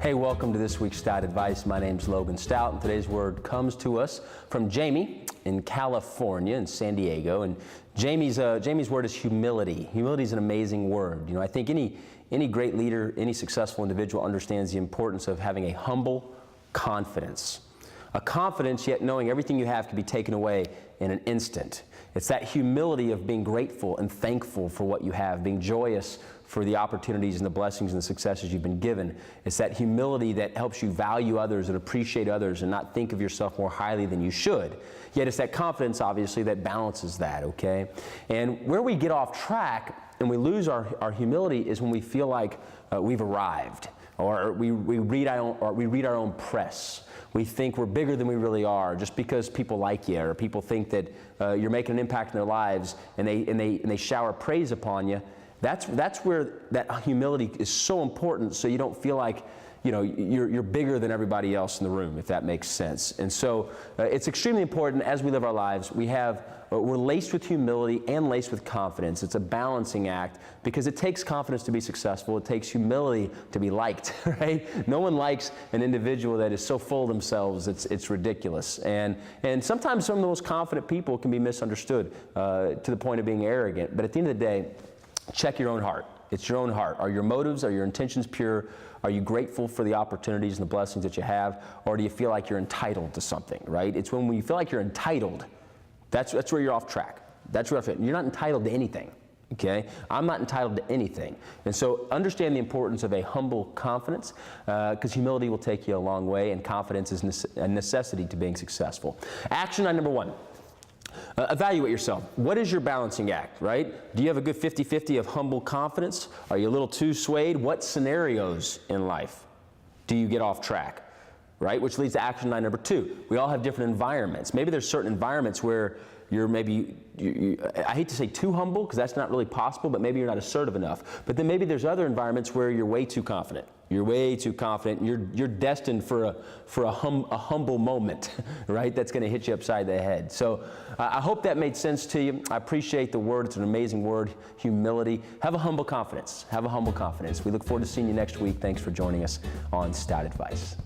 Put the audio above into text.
Hey, welcome to this week's Stout Advice. My name's Logan Stout, and today's word comes to us from Jamie in California, in San Diego. And Jamie's word is humility. Humility is an amazing word. You know, I think any great leader, any successful individual understands the importance of having a humble confidence. A confidence, yet knowing everything you have can be taken away in an instant. It's that humility of being grateful and thankful for what you have, being joyous for the opportunities and the blessings and the successes you've been given. It's that humility that helps you value others and appreciate others and not think of yourself more highly than you should. Yet it's that confidence, obviously, that balances that, okay? And where we get off track and we lose our humility is when we feel like we've arrived, or we read our own press. We think we're bigger than we really are just because people like you, or people think that you're making an impact in their lives, and they shower praise upon you. That's where that humility is so important, so you don't feel like you're bigger than everybody else in the room, if that makes sense. And so it's extremely important as we live our lives. We're laced with humility and laced with confidence. It's a balancing act because it takes confidence to be successful. It takes humility to be liked, right? No one likes an individual that is so full of themselves. It's ridiculous. And sometimes some of the most confident people can be misunderstood to the point of being arrogant. But at the end of the day, check your own heart. It's your own heart. Are your motives, are your intentions pure? Are you grateful for the opportunities and the blessings that you have? Or do you feel like you're entitled to something, right? It's when you feel like you're entitled, that's where you're off track. That's where you're not entitled to anything, okay? I'm not entitled to anything. And so understand the importance of a humble confidence, because humility will take you a long way, and confidence is a necessity to being successful. Action item number one. Evaluate yourself. What is your balancing act, right? Do you have a good 50-50 of humble confidence? Are you a little too swayed? What scenarios in life do you get off track, right? Which leads to action item number two. We all have different environments. Maybe there's certain environments where you're I hate to say too humble, because that's not really possible, but maybe you're not assertive enough. But then maybe there's other environments where you're way too confident. You're way too confident, and you're destined for a humble moment, right? That's going to hit you upside the head. So I hope that made sense to you. I appreciate the word. It's an amazing word, humility. Have a humble confidence. Have a humble confidence. We look forward to seeing you next week. Thanks for joining us on Stout Advice.